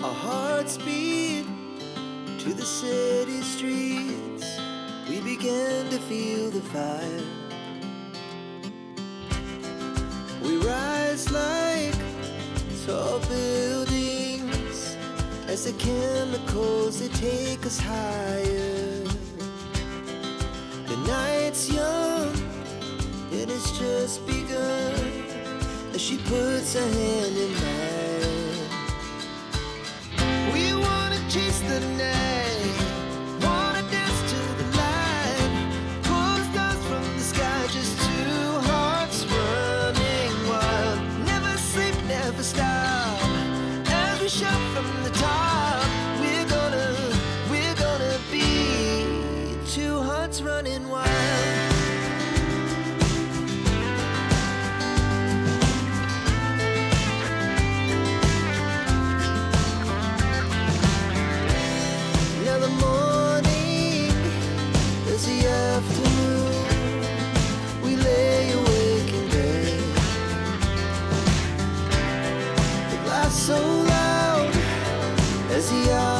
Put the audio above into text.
Our hearts beat to the city streets. We began to feel the fire. We rise like tall buildings as the chemicals, they take us higher. The night's young and it's just begun as she puts her hand in mine. We wanna chase the night, wanna dance to the light, pull stars from the sky, just two hearts running wild. Never sleep, never stop, as we shout from the top. We're gonna be two hearts running wild. Now the morning is the afternoon. We lay awake in bed. The laughs so loud as the hours